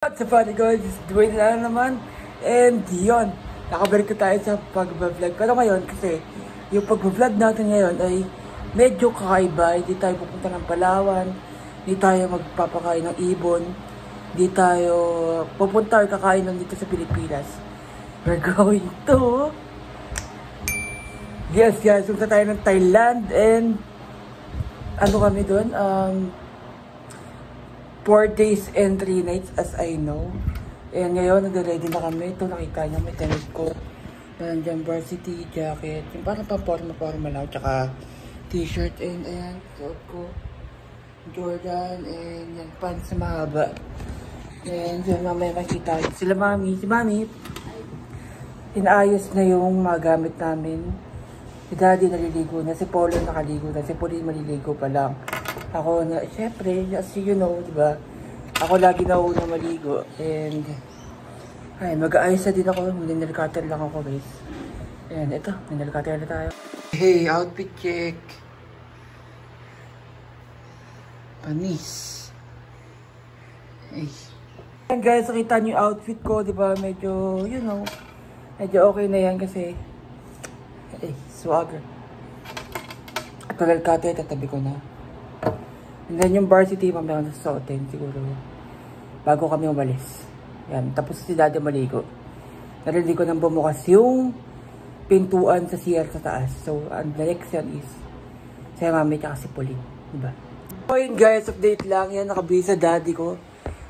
At sa funny guys, Dwayne na naman. And yun, nakabalik ko tayo sa pag-vlog. Pero ngayon kasi, yung pag-vlog natin ngayon ay medyo kakaiba. Hindi tayo pupunta ng Palawan, hindi tayo magpapakain ng ibon, hindi tayo pupunta or kakain lang dito sa Pilipinas. We're going to... Yes guys, punta tayo ng Thailand and ano kami doon? 4 days and 3 nights as I know. And ngayon, nag-ready na kami. Ito nakita niyo, may tennis coat. Nandiyan varsity jacket. Yung parang pang-forma lang. Tsaka t-shirt. And ayan, suot ko. Jordan. And yan, pants na mahaba. And yun, mamaya makita. Sila mami. Si mami, inaayos na yung mga gamit namin. Si daddy naliligo na. Si Polo nakaligo na. Si Pauline maliligo pa lang. Ako na, syempre, as you know, diba? Ako lagi na una maligo. And, ay, mag-aayos na din ako. Ninalcutter lang ako, guys. Ayan, ito. Ninalcutter na tayo. Hey, outfit check. Panis. Hey. Ayan, guys, nakita niyo yung outfit ko, diba? Medyo, you know, medyo okay na yan kasi, hey, swagger. At ninalcutter, tatabi ko na. And then yung varsity, mamaya ko nasusuotin siguro bago kami umalis. Yan, tapos si daddy maligo. Narinig ko nang bumukas yung pintuan sa CR sa taas. So, ang next yan is si mami tsaka si Pauline. Diba? So yun guys, update lang. Yan, nakabili sa daddy ko.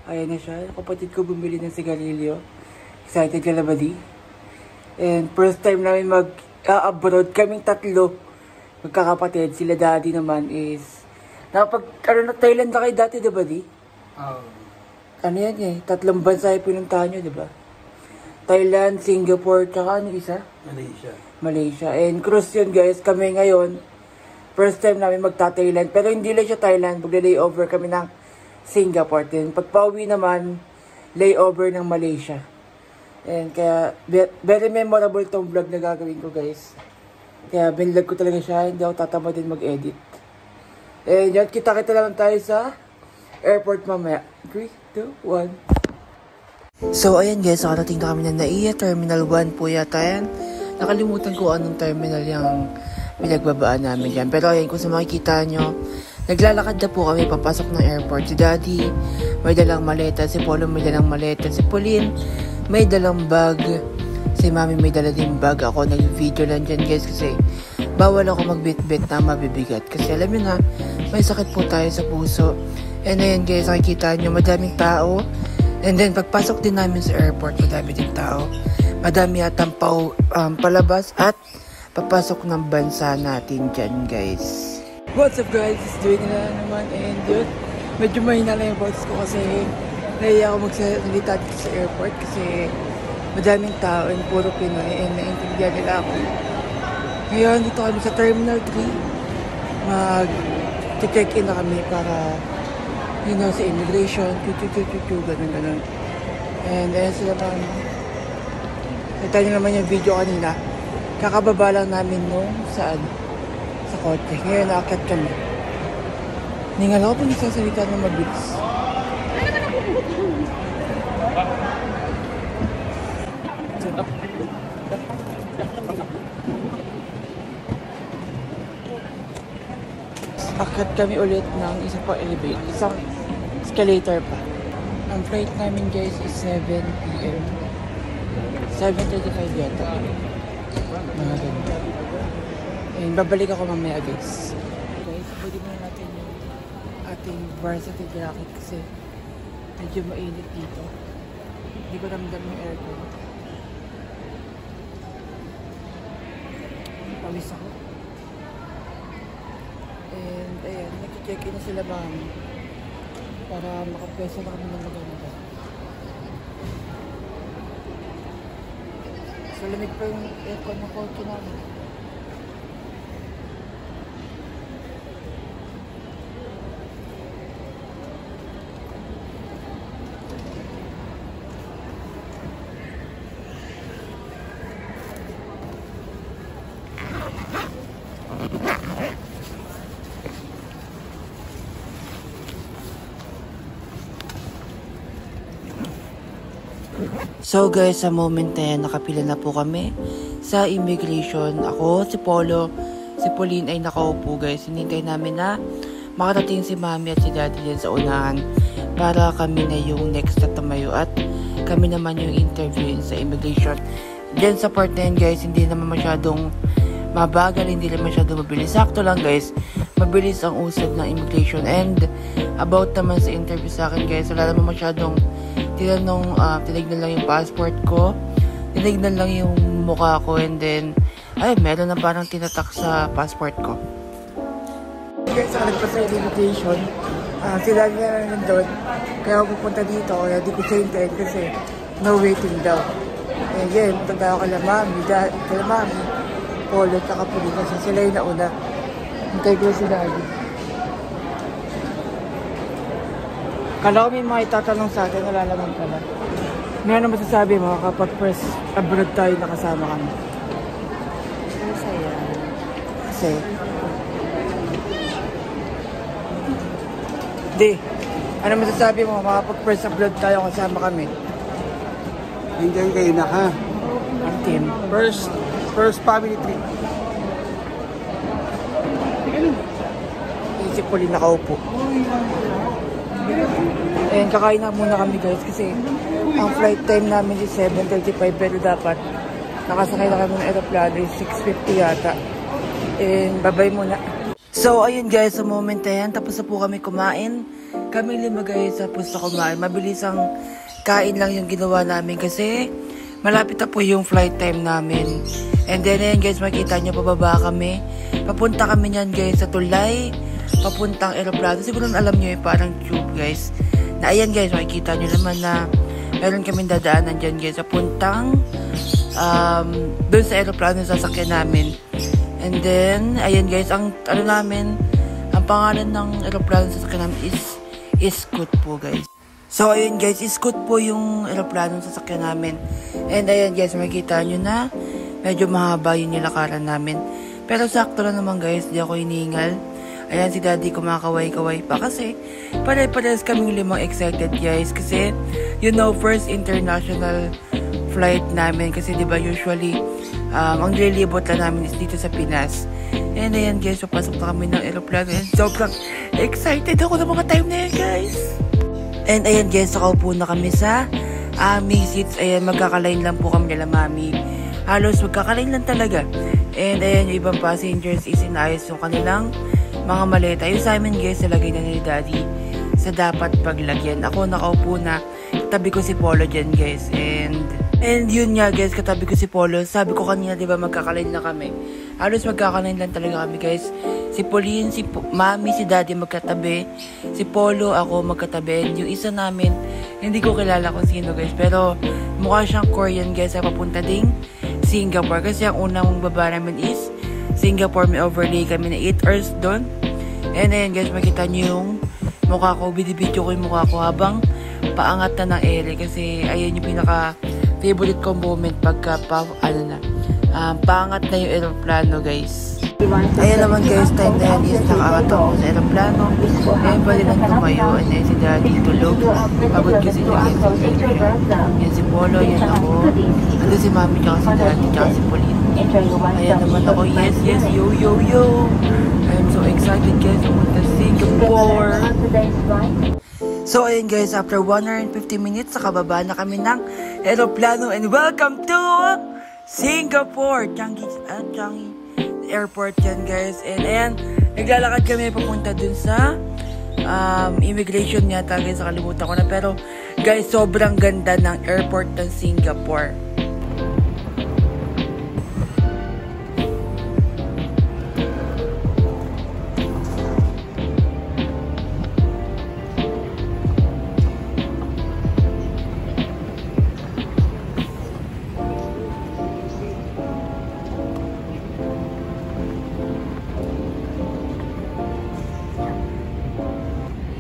Ayan na siya. Kapatid ko bumili ng sigarilyo. Excited ka na ba di? And first time namin mag-abroad. Kaming tatlo magkakapatid. Sila daddy naman is ano na Thailand na kayo dati, diba di? Ano yan eh, 3 bansa yung pinuntahan nyo, diba? Thailand, Singapore, tsaka ano isa? Malaysia. And cruise yun guys, kami ngayon, first time namin magta-Thailand. Pero hindi lang siya Thailand, magla-layover kami ng Singapore. Then pagpa-uwi naman, layover ng Malaysia. And kaya, very memorable tong vlog na gagawin ko guys. Kaya binlog ko talaga siya, hindi ako tatama din mag-edit. Eh, yan, kita-kita lang tayo sa airport mamaya. 3, 2, 1. So, ayan guys, nakarating na kami na NAIA. Terminal 1 po yata yan. Nakalimutan ko anong terminal yung pinagbabaan namin yan. Pero ayan, kung sa makikita nyo, naglalakad na po kami papasok ng airport. Si Daddy, may dalang maleta. Si Polo, may dalang maleta. Si Pauline, may dalang bag. Si Mami, may dala din bag. Ako, nag-video lang dyan guys kasi bawal ako magbit-bit na mabibigat. Kasi alam nyo na, may sakit po tayo sa puso. And ayan guys, nakikita nyo, madaming tao. And then, pagpasok din namin sa airport, madami din tao. Madami atang palabas at papasok ng bansa natin dyan guys. What's up guys? It's Dwayne na naman. And yun, medyo mahina lang yung voice ko kasi nahiya ako magsalita dito sa airport kasi madaming tao and puro Pinoy and naiintindihan nila ako. Ngayon, dito kami sa Terminal 3. Mag-check-in na kami para, you know, sa immigration. Ganun. And ayan sila naman. Kita nyo naman yung video kanina. Kakababa lang namin nung sa kotse. Ngayon, nakakit kami. Ningal ako pag nagsasalita ng mabilis. Akit kami ulit ng isa pa elevator, isang escalator pa. Ang flight namin guys is 7 PM. 7:35 yata. Mga ganun. And babalik ako mamaya guys. Guys, pwede muna natin yung ating varsity jacket kasi medyo mainit dito. Hindi ko ramdam yung aircon. Pawis ako. And ayan, nag-check-in na sila mami para makapwesto na kami ng maganda. So lamig pa yung aircon na kotse namin. So guys, sa moment na yan, nakapila na po kami sa immigration. Ako, si Polo, si Pauline ay nakaupo guys. Hinintay namin na makarating si Mami at si Daddy dyan sa unahan para kami na yung next na tumayo at kami naman yung interviewin sa immigration. Dyan sa part na yan guys, hindi naman masyadong mabagal, hindi rin masyadong mabilis. Sakto lang guys, mabilis ang usad ng immigration. And about naman sa interview sa akin guys, wala naman masyadong tinignan lang yung passport ko, tinignan lang yung mukha ko, and then ay meron na parang tinatak sa passport ko. Guys, ako sa immigration, sila na nandun, kaya ako pupunta dito, kaya di ko siya hintayin kasi no waiting daw. And then, punta ako kala Mami, Polo, tsaka Pauline kasi sila yung nauna. Hintay ko si Daddy. Kala ko may mga itatanong sa atin, wala naman pala. May ano masasabi mo kapag first abroad tayo nakasama kami? Masaya. Kasi? Di. Ano masasabi mo kapag first abroad tayo kasama kami? Hindi kayo na ha. Ang team. First family trip. Isip ko rin nakaupo. Ayan, kakain na muna kami guys kasi ang flight time namin is 7:35 pero dapat nakasakay na kami ng aeroplano is 6:50 yata. And bye-bye muna. So ayun guys, sa moment na yan, tapos na po kami kumain. Kami 5 guys tapos na kumain. Mabilis ang kain lang yung ginawa namin kasi malapit na po yung flight time namin. And then ayan guys, makita nyo pababa kami. Papunta kami nyan guys sa tulay. Papuntang aeroplano. Siguro alam nyo yung parang tube guys. Na ayan guys, makikita nyo naman na meron kaming dadaanan dyan guys. Papuntang doon sa aeroplano sasakyan namin. And then, ayan guys, ang ano namin, ang pangalan ng aeroplano sasakyan namin is Scoot po guys. So ayun guys, Scoot po yung aeroplano sasakyan namin. And ayan guys, makikita nyo na medyo mahaba yung nilakaran namin. Pero sakto lang naman guys, di ako hiningal. Ayan si Daddy kumakaway-kaway pa kasi pare-pares kaming 5 excited guys kasi you know, first international flight namin kasi diba usually ang nililibot lang namin is dito sa Pinas. And ayan guys, papasok na kami ng aeroplano and sobrang excited ako ng mga time na yan guys. And ayan guys, nakaupo na kami sa aming seats. Ayan, magkakalain lang po kami nila Mami. Halos magkakalain lang talaga. And ayan, yung ibang passengers is inayos yung kanilang mga maleta. Yung sa amin guys, nalagay na ni Daddy sa dapat paglagyan. Ako nakaupo na, katabi ko si Polo dyan guys. And yun nga guys, katabi ko si Polo. Sabi ko kanina, diba magkakalain na kami. Halos magkakalain lang talaga kami guys. Si Pauline, si Mami, si Daddy magkatabi. Si Polo, ako magkatabi. And yung isa namin, hindi ko kilala kung sino guys. Pero mukha siyang Korean guys na papunta ding Singapore. Kasi ang unang baba namin is Singapore. May overlay kami na 8 hours doon. And then guys, makita nyo yung mukha ko. Binibidyo ko yung mukha ko habang paangat na ng ere. Kasi ayun yung pinaka favorite ko moment pagka paangat na yung aeroplano guys. Ayan naman guys, time na yan is nakaangat ako sa aeroplano. Ayan pwede lang tumayo. And then si Daddy tulog. Pagod kasi siya. Yan si Polo, yan ako. Ando si Mami, tsaka si Daddy, tsaka si Pauline. Ayan naman ako, yes, yo. I'm so excited guys, pumunta Singapore. So ayun guys, after 1 hour and 50 minutes, nakababa na kami ng aeroplano and welcome to Singapore! Changi Airport yan guys. And ayan, naglalakad kami papunta dun sa immigration yata guys, nakalimutan ko na. Pero guys, sobrang ganda ng airport ng Singapore.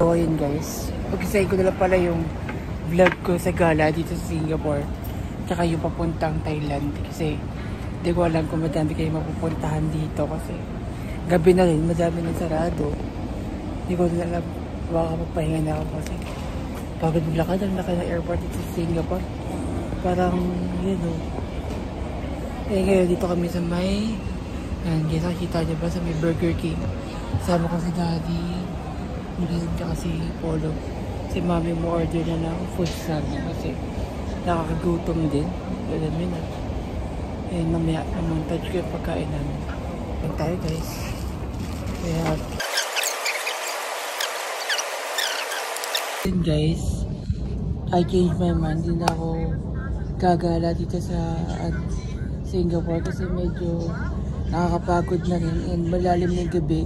So ayun guys, pag-isay ko na lang pala yung vlog ko sa gala dito sa Singapore, tsaka yung papuntang Thailand kasi hindi ko alam kung madami kayo mapupuntahan dito kasi gabi na rin, madami na sarado. Hindi ko na alam, baka magpahinga na ako kasi pagod maglakad ang laki ng airport dito sa Singapore. Parang, you know. Eh, ngayon dito kami sa may, yan, kita niyo ba sa may Burger King. Sama ko si Daddy, tsaka si Polo. Si Mami mo order na ng food sana kasi nakakagutom din. Alam mo na. Eh, mamaya naman touch ko yung pagkain namin. Yan tayo guys. Kaya, yun guys, I changed my mind. Hindi na ako gagala dito sa Singapore kasi medyo nakakapagod na rin and malalim na yung gabi.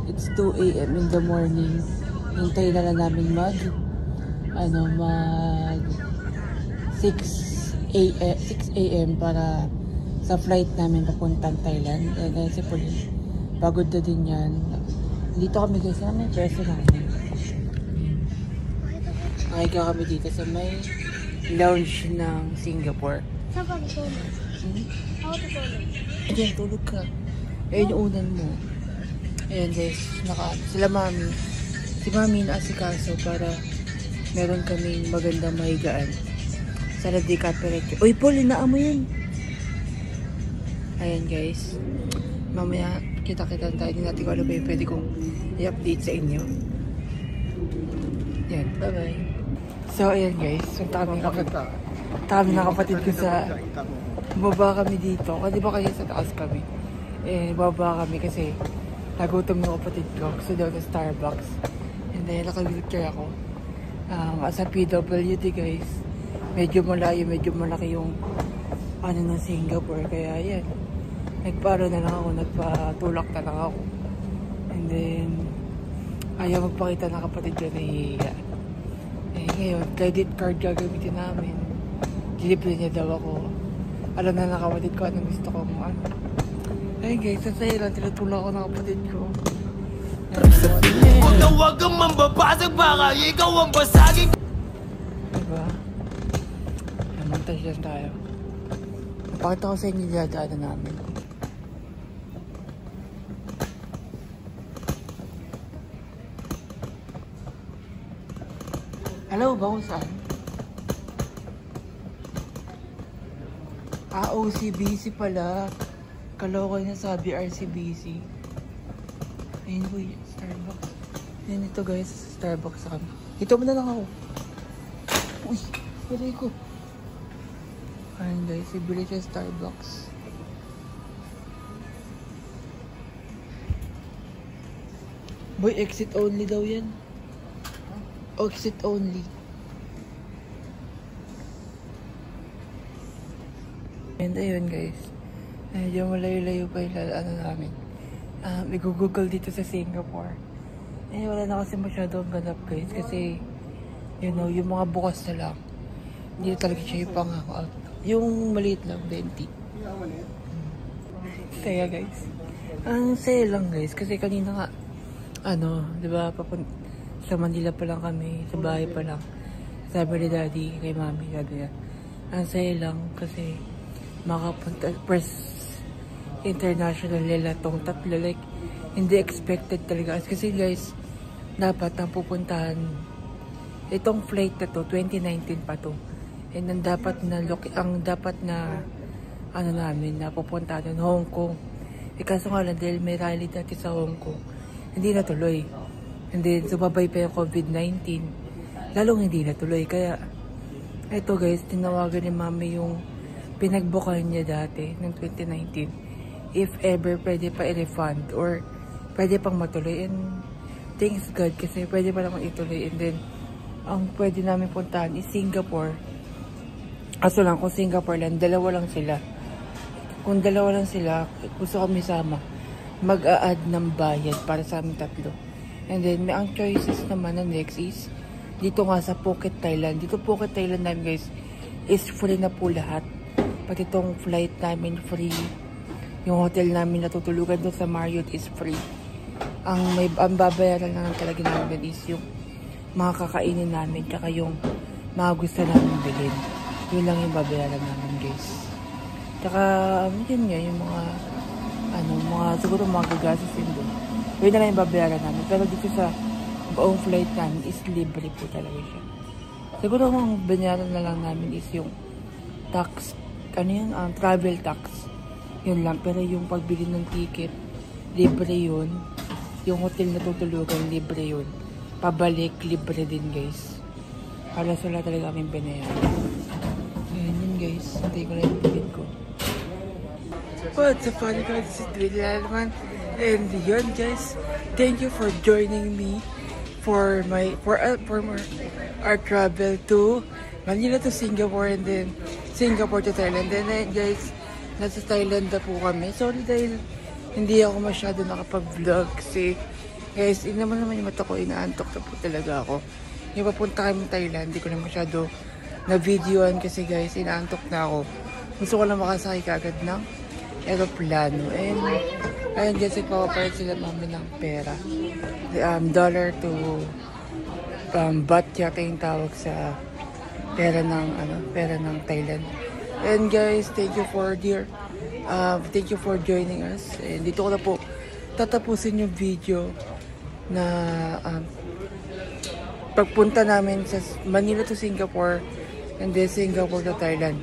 It's 2 AM in the morning. Hintay na lang namin mag 6 AM para sa flight namin papuntang Thailand. And si Pauline, pagod na din yan. Dito kami guys na may preso namin. Nakika kami dito sa may lounge ng Singapore. Saan ka tutulog? Ako tutulog. Ayan, tulog ka. Ayan yung unan mo. Ayan guys, sila Mami. Si Mami naasikaso para meron kaming magandang mahigaan. Sana di copyright. Uy, Paul, inaan mo yun. Ayan guys. Mamaya, kita-kita tayo. Hindi natin ko alam ba yung pwede kong i-update sa inyo. Ayan, bye-bye. So, ayan guys. Punta kami ng kapatid ko sa... Baba kami dito. Kasi ba kayo sa taas kami? Eh, baba kami kasi nagutom ng kapatid ko. Gusto daw sa Starbucks. And then, naka-wheelchair ako. As a PWD guys, medyo malayo, medyo malaki yung ng Singapore. Kaya yan, nagparo na lang ako, nagpatulak na lang ako. And then, ayaw magpakita ng kapatid ko na hihiya. Eh ngayon, credit card gagamitin namin. Dilibre niya daw ako. Alam na ng kapatid ko anong gusto ko mo. Ay guys, sasaya lang, tinutulak ako ng kapatid ko. Huwag kang mambabasag, baka ikaw ang basagin. Diba? Montage lang tayo. Pakita ko sa inyo dadaanan namin. Hello ba kung saan? OCBC pala. Kaloko na sabi RCBC. Ayun po yung Starbucks. Yan ito guys, Starbucks sa kami. Ito mo na lang ako. Uy, pwede ko. Ayun guys, ibili siya Starbucks. Boy, exit only daw yan. Exit only. And ayun guys, medyo malayo-layo pa yung namin. I-google dito sa Singapore. Eh, wala na kasi masyadong ganap guys. Kasi, you know, yung mga bukas na lang. Hindi talaga siya yung pang-hangout. Yung maliit lang, 20. Kaya guys. Ang saya lang guys. Kasi kanina nga, di ba, sa Manila pa lang kami. Sa bahay pa lang. Sabi ni Daddy, kay Mami, sabi niya. Ang saya lang kasi makapunta. First international nila tong tatlo. Like, hindi expected talaga. Kasi guys, dapat ang pupuntahan itong flight na to 2019 pa to, and ang dapat na namin na pupuntahan Hong Kong. Kaso nga lang dahil may rally dati sa Hong Kong, hindi natuloy, and then sumabay pa yung COVID-19, lalong hindi natuloy. Kaya ito guys, tinawagan ni Mami yung pinagbukan niya dati ng 2019 if ever pwede pa i-refund or pwede pang matuloy. And thanks God kasi pwede pa naman ituloy. And then ang pwede namin puntahan is Singapore. Kaso lang kung Singapore lang, dalawa lang sila. Kung dalawa lang sila, gusto kami sama, mag-a-add ng bayad para sa aming tatlo. And then may ang choices naman na next is dito nga sa Phuket, Thailand. Dito Phuket, Thailand namin guys is free na po lahat. Pati itong flight namin free. Yung hotel namin natutulugan doon sa Marriott is free. Ang babayaran lang talaga namin is yung mga kakainin namin tsaka yung mga gusto namin bilhin. Yun lang yung babayaran namin guys. Tsaka yun nga yung mga siguro mga gagastos din doon. Yun na lang yung babayaran namin. Pero dito sa buong flight namin is libre po talaga siya. Siguro ang banyaran na lang namin is yung tax, ano yun, travel tax. Yun lang, pero yung pagbili ng ticket, libre yun. Yung hotel na tutulugan, libre yun. Pabalik, libre din guys. Halos wala talaga kaming binayaran. Ayan yun guys, hintay ko na yung ticket ko. What's up, funny guys? This is Dwayne Lalman. And yun guys, thank you for joining me for our travel to Manila to Singapore and then Singapore to Thailand. And then guys, nasa Thailand na po kami. Sorry dahil hindi ako masyado nakapag-vlog kasi guys, naman yung mata ko, inaantok na po talaga ako. Yung papunta kami Thailand, hindi ko na masyado na-videoan kasi guys, inaantok na ako. Gusto ko lang makasakay kagad ng aeroplano. And ayun guys, nagpapapalit sila mami ng pera. Dollar to baht yata yung tawag sa pera ng Thailand. And guys, thank you for joining us. And dito ko na po tatapusin yung video na pagpunta namin sa Manila to Singapore and then Singapore to Thailand.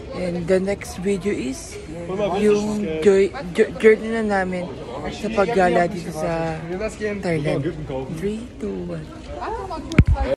And the next video is yung journey na namin sa paggala dito sa Thailand. 3, 2, 1.